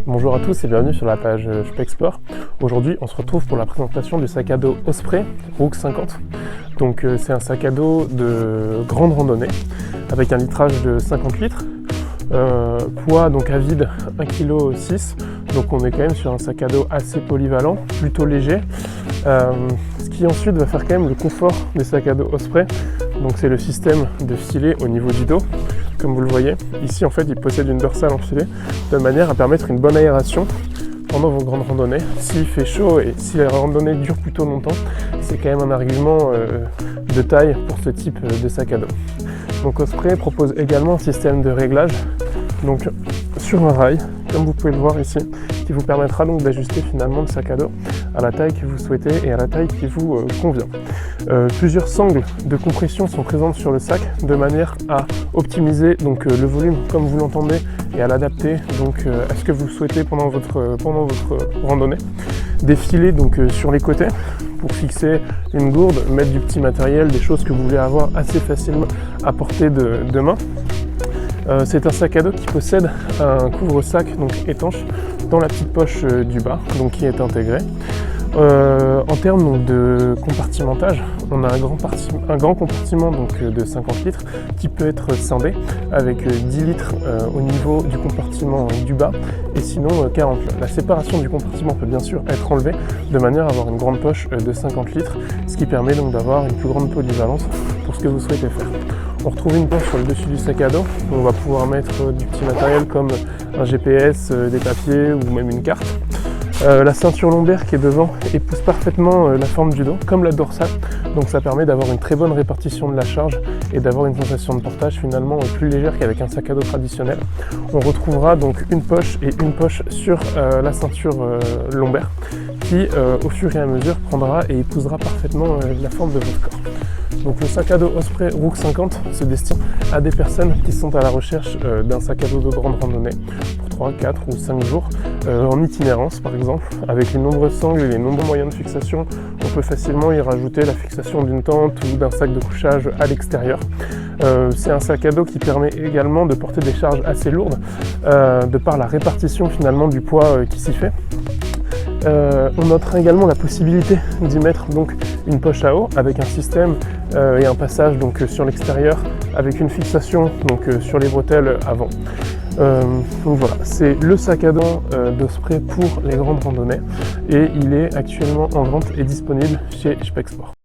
Bonjour à tous et bienvenue sur la page Spexport. Aujourd'hui on se retrouve pour la présentation du sac à dos Osprey Rook 50. Donc c'est un sac à dos de grande randonnée avec un litrage de 50 litres, poids donc à vide 1,6 kg, donc on est quand même sur un sac à dos assez polyvalent, plutôt léger. Ce qui ensuite va faire quand même le confort des sacs à dos Osprey, donc c'est le système de filet au niveau du dos. Comme vous le voyez, ici en fait il possède une dorsale enfilée de manière à permettre une bonne aération pendant vos grandes randonnées. S'il fait chaud et si la randonnée dure plutôt longtemps, c'est quand même un argument de taille pour ce type de sac à dos. Donc Osprey propose également un système de réglage donc sur un rail, comme vous pouvez le voir ici, qui vous permettra donc d'ajuster finalement le sac à dos à la taille que vous souhaitez et à la taille qui vous convient. Plusieurs sangles de compression sont présentes sur le sac de manière à optimiser donc le volume comme vous l'entendez et à l'adapter donc à ce que vous souhaitez pendant votre randonnée. Des filets donc sur les côtés pour fixer une gourde, mettre du petit matériel, des choses que vous voulez avoir assez facilement à portée de main. C'est un sac à dos qui possède un couvre-sac donc étanche dans la petite poche du bas, donc qui est intégré. En termes donc, de compartimentage, on a un grand compartiment donc, de 50 litres qui peut être scindé avec 10 litres au niveau du compartiment du bas et sinon 40 litres. La séparation du compartiment peut bien sûr être enlevée de manière à avoir une grande poche de 50 litres, ce qui permet donc d'avoir une plus grande polyvalence pour ce que vous souhaitez faire. On retrouve une poche sur le dessus du sac à dos où on va pouvoir mettre du petit matériel comme un GPS, des papiers ou même une carte. La ceinture lombaire qui est devant épouse parfaitement la forme du dos, comme la dorsale, donc ça permet d'avoir une très bonne répartition de la charge et d'avoir une sensation de portage finalement plus légère qu'avec un sac à dos traditionnel. On retrouvera donc une poche et une poche sur la ceinture lombaire qui au fur et à mesure prendra et épousera parfaitement la forme de votre corps. Donc le sac à dos Osprey Rook 50 se destine à des personnes qui sont à la recherche d'un sac à dos de grande randonnée pour 3, 4 ou 5 jours en itinérance par exemple. Avec les nombreuses sangles et les nombreux moyens de fixation, on peut facilement y rajouter la fixation d'une tente ou d'un sac de couchage à l'extérieur. C'est un sac à dos qui permet également de porter des charges assez lourdes de par la répartition finalement du poids qui s'y fait. On notera également la possibilité d'y mettre donc une poche à eau avec un système et un passage donc sur l'extérieur avec une fixation donc sur les bretelles avant. Donc voilà, c'est le sac à dos d'Osprey pour les grandes randonnées et il est actuellement en vente et disponible chez Spexport.